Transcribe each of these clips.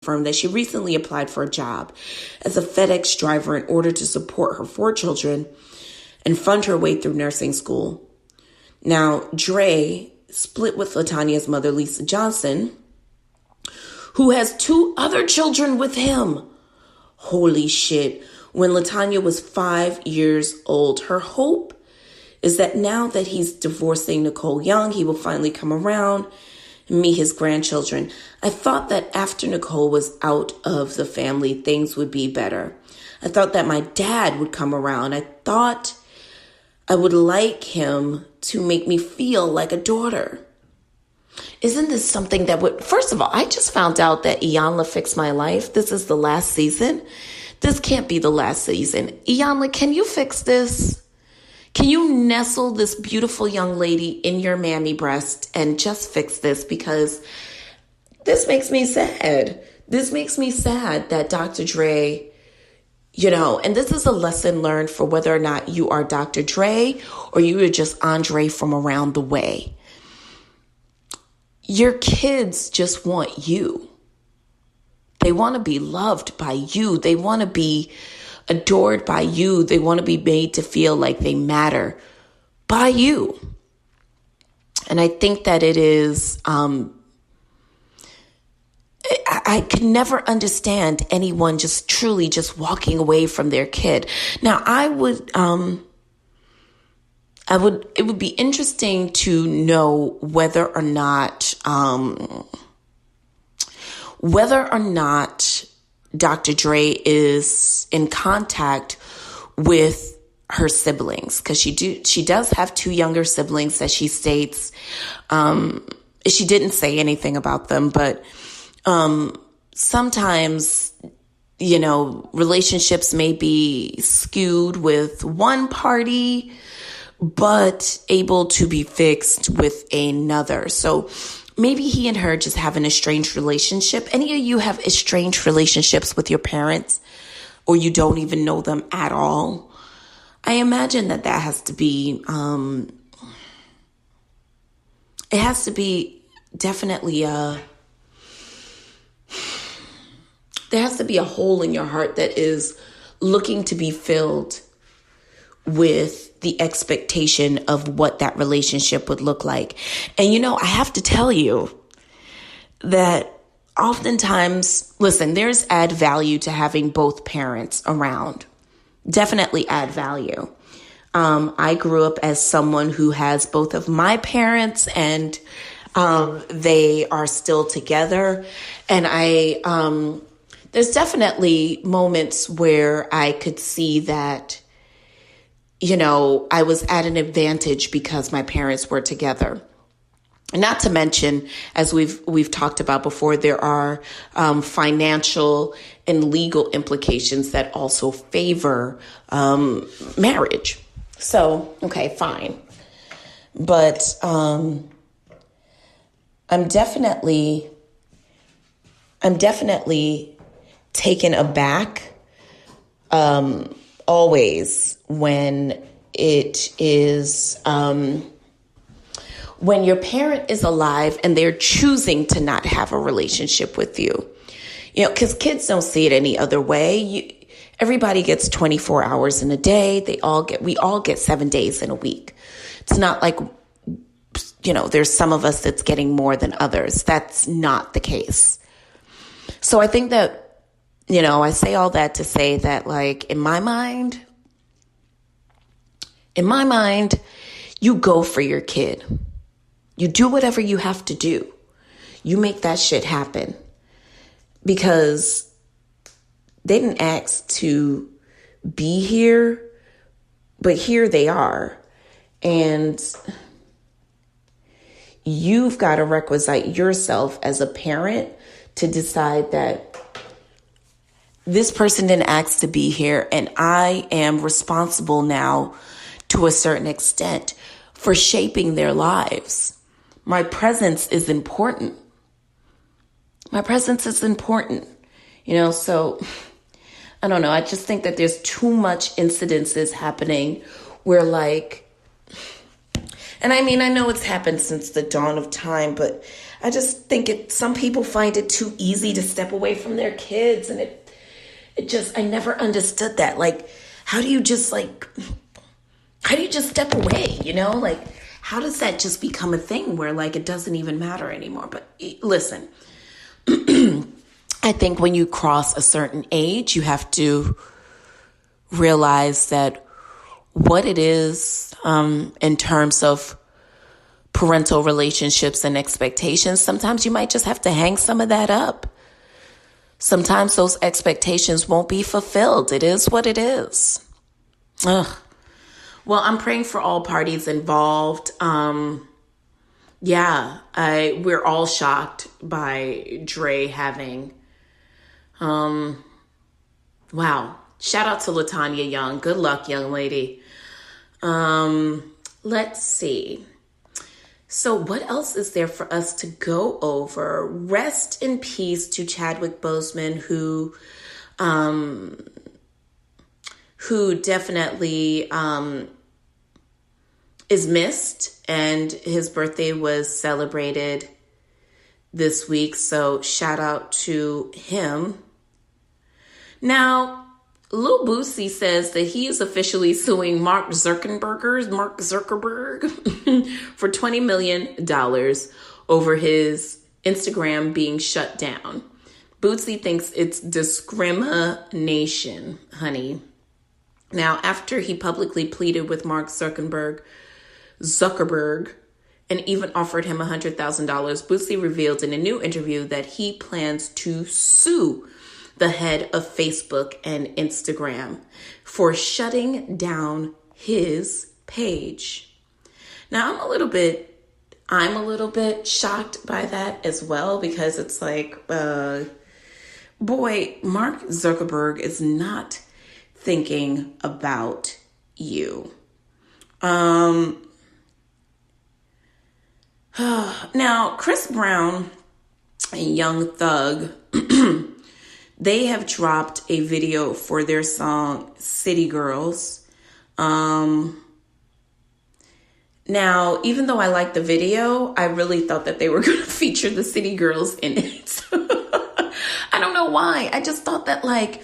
confirmed that she recently applied for a job as a FedEx driver in order to support her 4 children and fund her way through nursing school. Now, Dre split with LaTayna's mother, Lisa Johnson, who has 2 other children with him. Holy shit. When LaTayna was 5 years old, her hope is that now that he's divorcing Nicole Young, he will finally come around and meet his grandchildren. I thought that after Nicole was out of the family, things would be better. I thought that my dad would come around. I thought I would like him to make me feel like a daughter. Isn't this something that would... First of all, I just found out that Iyanla fixed my life. This is the last season. This can't be the last season. Iyanla, can you fix this? Can you nestle this beautiful young lady in your mammy breast and just fix this? Because this makes me sad. This makes me sad that Dr. Dre, and this is a lesson learned for whether or not you are Dr. Dre or you are just Andre from around the way. Your kids just want you. They want to be loved by you. They want to be adored by you. They want to be made to feel like they matter by you. And I think that it is, I could never understand anyone just truly just walking away from their kid. Now, it would be interesting to know whether or not Dr. Dre is in contact with her siblings, because she does have 2 younger siblings that she states. She didn't say anything about them, but sometimes, relationships may be skewed with one party, but able to be fixed with another. So maybe he and her just have an estranged relationship. Any of you have estranged relationships with your parents, or you don't even know them at all? I imagine that has to be, it has to be definitely there has to be a hole in your heart that is looking to be filled with the expectation of what that relationship would look like. And, I have to tell you that oftentimes, listen, there's add value to having both parents around. Definitely add value. I grew up as someone who has both of my parents, and they are still together. And there's definitely moments where I could see that, I was at an advantage because my parents were together. Not to mention, as we've talked about before, there are financial and legal implications that also favor marriage. So, okay, fine. But I'm definitely taken aback always when it is when your parent is alive and they're choosing to not have a relationship with you. Because kids don't see it any other way. Everybody gets 24 hours in a day. We all get 7 days in a week. It's not like, there's some of us that's getting more than others. That's not the case. So I think that, I say all that to say that, like, in my mind, you go for your kid. You do whatever you have to do. You make that shit happen. Because they didn't ask to be here, but here they are. And you've got to requisite yourself as a parent to decide that this person didn't ask to be here, and I am responsible now to a certain extent for shaping their lives. My presence is important. So, I don't know. I just think that there's too much incidences happening where, like, and I mean, I know it's happened since the dawn of time, but I just think some people find it too easy to step away from their kids. And I never understood that. Like, how do you just step away, Like, how does that just become a thing where, like, it doesn't even matter anymore? But listen, I think when you cross a certain age, you have to realize that what it is in terms of parental relationships and expectations, sometimes you might just have to hang some of that up. Sometimes those expectations won't be fulfilled. It is what it is. Ugh. Well, I'm praying for all parties involved. We're all shocked by Dre having, wow. Shout out to LaTayna Young. Good luck, young lady. Let's see. So what else is there for us to go over? Rest in peace to Chadwick Boseman, who definitely is missed, and his birthday was celebrated this week. So shout out to him. Now, Lil Boosie says that he is officially suing Mark Zuckerberg for $20 million over his Instagram being shut down. Boosie thinks it's discrimination, honey. Now, after he publicly pleaded with Mark Zuckerberg, and even offered him $100,000, Boosie revealed in a new interview that he plans to sue the head of Facebook and Instagram for shutting down his page. Now, I'm a little bit shocked by that as well, because it's like, boy, Mark Zuckerberg is not thinking about you. Now, Chris Brown and Young Thug, they have dropped a video for their song City Girls. Now, even though I like the video, I really thought that they were going to feature the City Girls in it. I don't know why. I just thought that, like,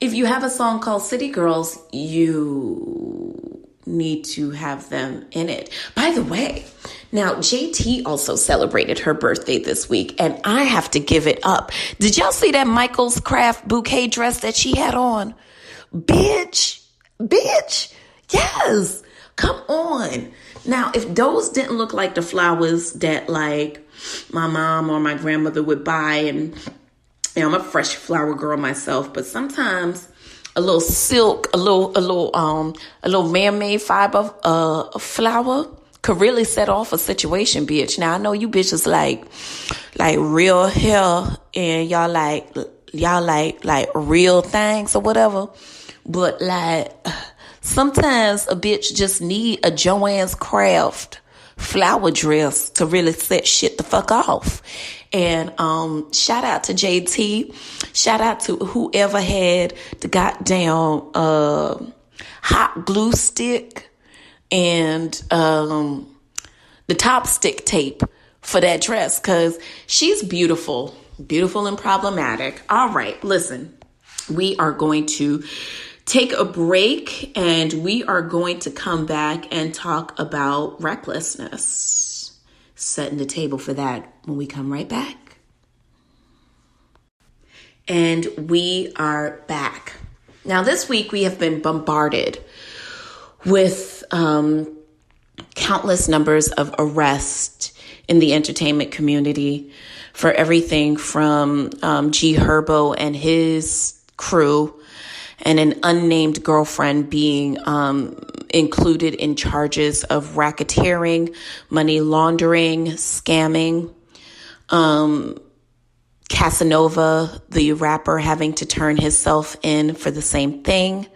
if you have a song called City Girls, you need to have them in it. By the way, now JT also celebrated her birthday this week, and I have to give it up. Did y'all see that Michael's Craft bouquet dress that she had on? Bitch, yes, come on. Now, if those didn't look like the flowers that, like, my mom or my grandmother would buy, and I'm a fresh flower girl myself, but sometimes a little silk, a little man-made fiber flower could really set off a situation, bitch. Now, I know you bitches like real hair, and y'all like real things or whatever, but like sometimes a bitch just need a Joann's Craft flower dress to really set shit the fuck off. And shout out to JT. Shout out to whoever had the goddamn hot glue stick and the top stick tape for that dress, because she's beautiful and problematic. All right, listen, we are going to take a break, and we are going to come back and talk about recklessness. Setting the table for that when we come right back. And we are back. Now, this week we have been bombarded with countless numbers of arrests in the entertainment community for everything from G Herbo and his crew, and an unnamed girlfriend being included in charges of racketeering, money laundering, scamming. Casanova, the rapper, having to turn himself in for the same thing.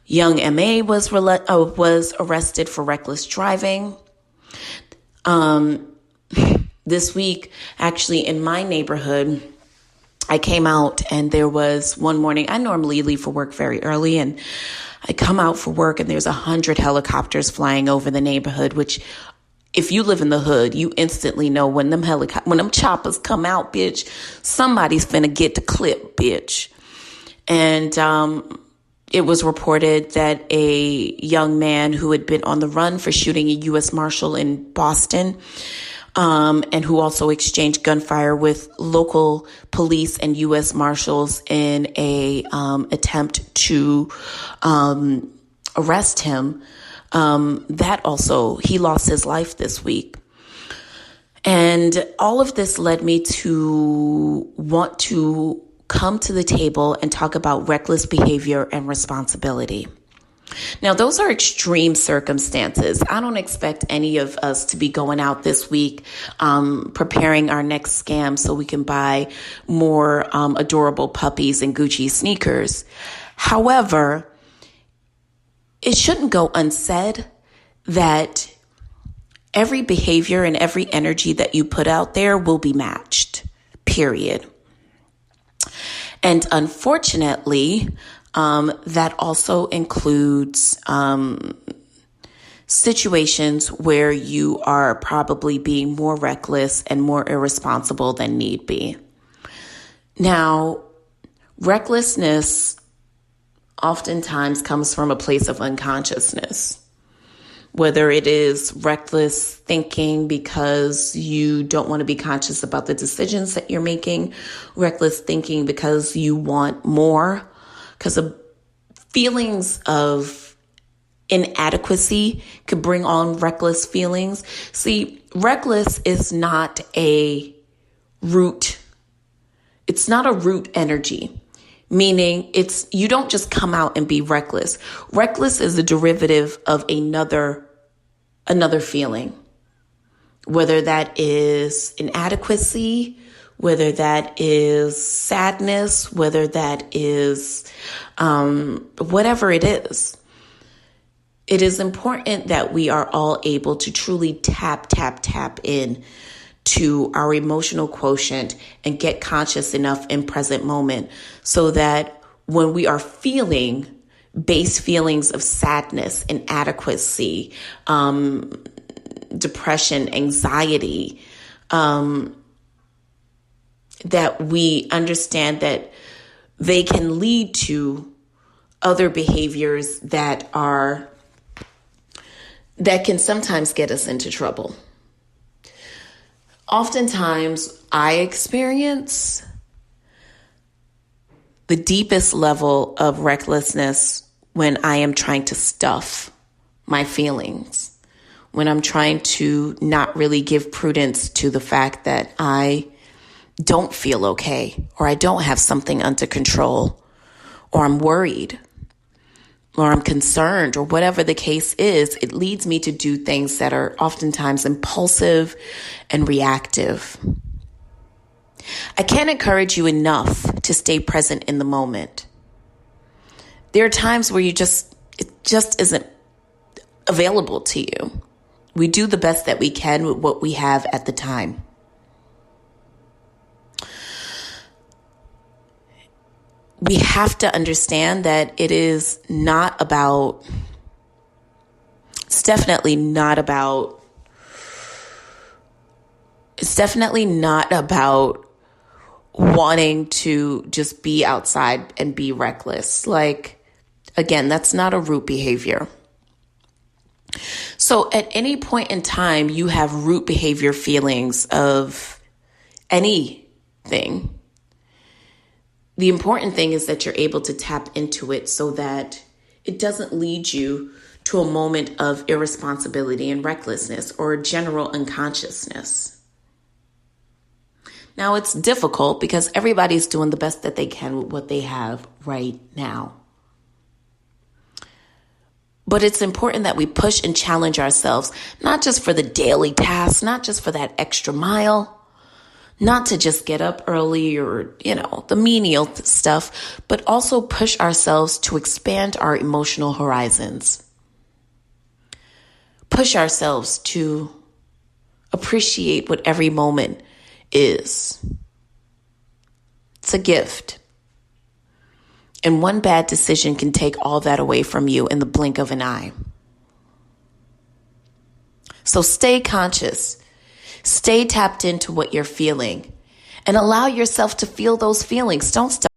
Young M.A. was arrested for reckless driving. This week, actually, in my neighborhood, I came out, and there was one morning, I normally leave for work very early, and I come out for work, and there's 100 helicopters flying over the neighborhood, which if you live in the hood, you instantly know when them choppers come out, bitch, somebody's finna get the clip, bitch. And it was reported that a young man who had been on the run for shooting a U.S. Marshal in Boston, and who also exchanged gunfire with local police and U.S. Marshals in a attempt to arrest him, he lost his life this week. And all of this led me to want to come to the table and talk about reckless behavior and responsibility. Now, those are extreme circumstances. I don't expect any of us to be going out this week preparing our next scam so we can buy more adorable puppies and Gucci sneakers. However, it shouldn't go unsaid that every behavior and every energy that you put out there will be matched, period. And unfortunately, that also includes situations where you are probably being more reckless and more irresponsible than need be. Now, recklessness oftentimes comes from a place of unconsciousness. Whether it is reckless thinking because you don't want to be conscious about the decisions that you're making, reckless thinking because you want more, because of feelings of inadequacy could bring on reckless feelings. See, reckless is not a root. It's not a root energy. Meaning you don't just come out and be reckless. Reckless is a derivative of another feeling, whether that is inadequacy, whether that is sadness, whether that is whatever it is. It is important that we are all able to truly tap in to our emotional quotient and get conscious enough in present moment so that when we are feeling base feelings of sadness, inadequacy, depression, anxiety, that we understand that they can lead to other behaviors that can sometimes get us into trouble. Oftentimes, I experience the deepest level of recklessness when I am trying to stuff my feelings, when I'm trying to not really give prudence to the fact that I don't feel okay, or I don't have something under control, or I'm worried, or I'm concerned, or whatever the case is. It leads me to do things that are oftentimes impulsive and reactive. I can't encourage you enough to stay present in the moment. There are times where it just isn't available to you. We do the best that we can with what we have at the time. We have to understand that it's definitely not about wanting to just be outside and be reckless. Like, again, that's not a root behavior. So at any point in time, you have root behavior feelings of anything. The important thing is that you're able to tap into it so that it doesn't lead you to a moment of irresponsibility and recklessness or general unconsciousness. Now, it's difficult because everybody's doing the best that they can with what they have right now. But it's important that we push and challenge ourselves, not just for the daily tasks, not just for that extra mile, not to just get up early or, the menial stuff, but also push ourselves to expand our emotional horizons. Push ourselves to appreciate what every moment is. It's a gift. And one bad decision can take all that away from you in the blink of an eye. So stay conscious, stay tapped into what you're feeling, and allow yourself to feel those feelings. Don't stop.